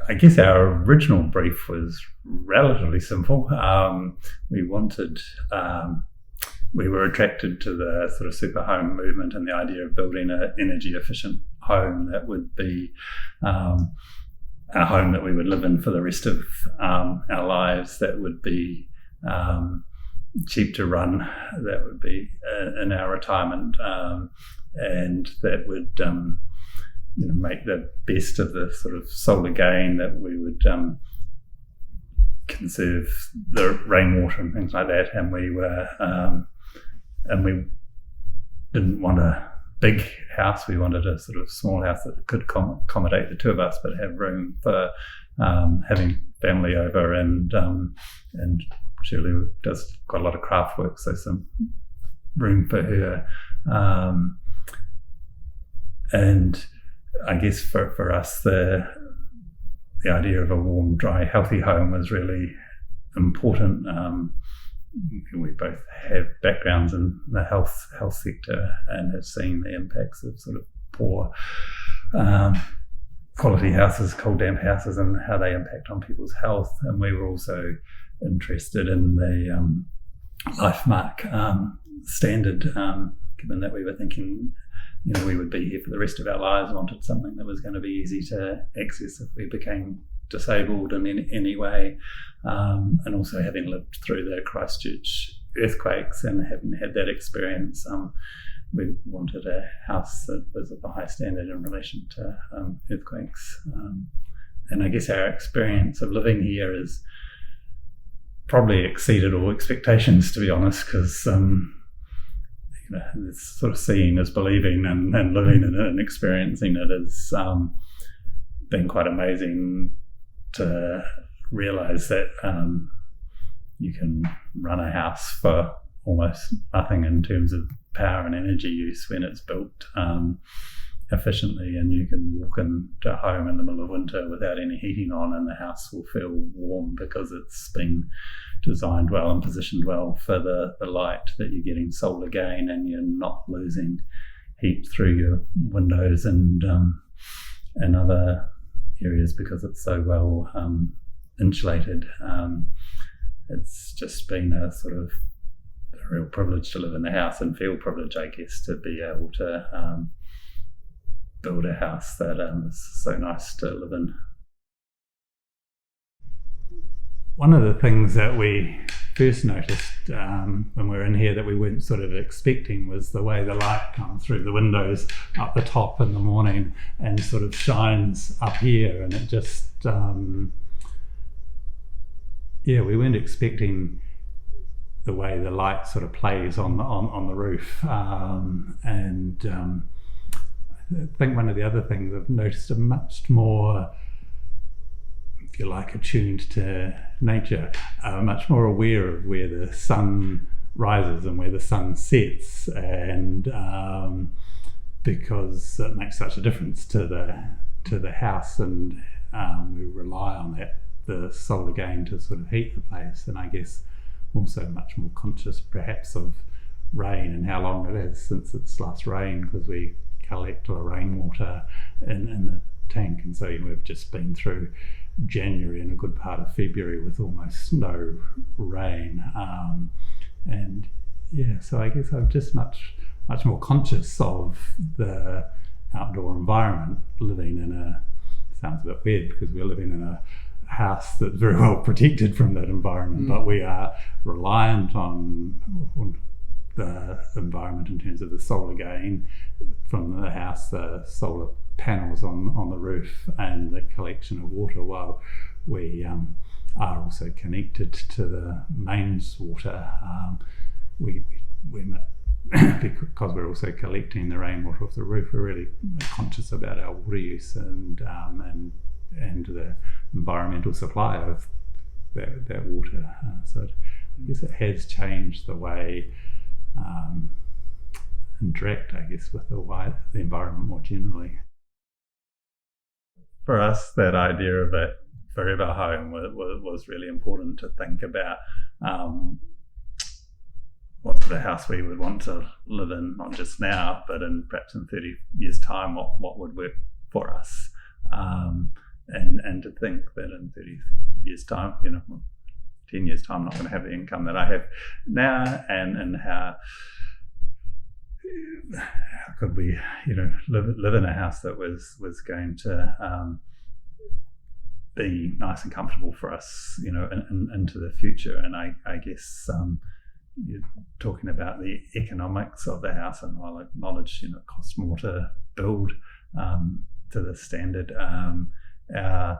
I guess our original brief was relatively simple. We were attracted to the sort of super home movement and the idea of building an energy efficient home that would be a home that we would live in for the rest of our lives, that would be cheap to run, that would be in our retirement, and that would make the best of the sort of solar gain, that we would conserve the rainwater and things like that. And we didn't want a big house. We wanted a sort of small house that could accommodate the two of us, but have room for having family over, and Shirley does quite a lot of craft work, so some room for her. And I guess for us, the idea of a warm, dry, healthy home was really important. We both have backgrounds in the health sector and have seen the impacts of sort of poor quality houses, cold, damp houses, and how they impact on people's health. And we were also interested in the LifeMark standard, given that we were thinking, we would be here for the rest of our lives, wanted something that was going to be easy to access if we became disabled in any way. And also, having lived through the Christchurch earthquakes and having had that experience, we wanted a house that was of a high standard in relation to earthquakes. And I guess our experience of living here has probably exceeded all expectations, to be honest, because it's sort of seeing is believing, and living in it and experiencing it has been quite amazing to realise that you can run a house for almost nothing in terms of power and energy use when it's built efficiently, and you can walk into a home in the middle of winter without any heating on, and the house will feel warm because it's been designed well and positioned well for the light, that you're getting solar gain and you're not losing heat through your windows and other areas because it's so well insulated. It's just been a sort of a real privilege to live in the house, and feel privileged, I guess, to be able to build a house that is so nice to live in. One of the things that we first noticed when we were in here that we weren't sort of expecting was the way the light comes through the windows up the top in the morning and sort of shines up here, and it just we weren't expecting the way the light sort of plays on the roof, and I think one of the other things I've noticed are much more, if you like, attuned to nature, much more aware of where the sun rises and where the sun sets, and because it makes such a difference to the house, and we rely on the solar gain to sort of heat the place. And I guess also much more conscious perhaps of rain and how long it is since it's last rained, because we collect the rainwater in the tank, and so we've just been through January and a good part of February with almost no rain, and so I guess I'm just much more conscious of the outdoor environment, living in sounds a bit weird because we're living in a house that's very well protected from that environment, but we are reliant on the environment in terms of the solar gain from the house, the solar panels on the roof, and the collection of water, while we are also connected to the mains water. We're because we're also collecting the rainwater off the roof, we're really conscious about our water use and the environmental supply of that water. So I guess it has changed the way interact, I guess, with the environment more generally. For us, that idea of a forever home was really important to think about. What sort of house we would want to live in, not just now, but perhaps in 30 years' time, what would work for us. and to think that in 30 years' time, 10 years' time, I'm not going to have the income that I have now, and how could we, live in a house that was going to be nice and comfortable for us, into the future. And I guess you're talking about the economics of the house, and I'll acknowledge, it costs more to build to the standard. I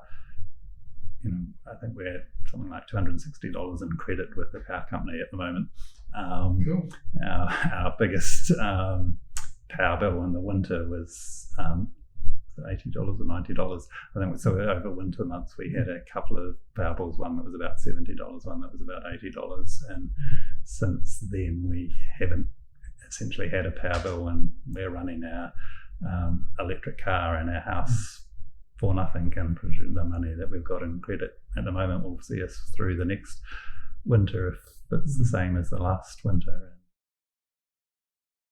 think we're at something like $260 in credit with the power company at the moment. Cool. Our biggest power bill in the winter was $80 or $90. I think so. Over winter months, we had a couple of power bills. One that was about $70, one that was about $80, and since then we haven't essentially had a power bill, and we're running our electric car in our house for nothing, and presume the money that we've got in credit at the moment will see us through the next winter if it's the same as the last winter.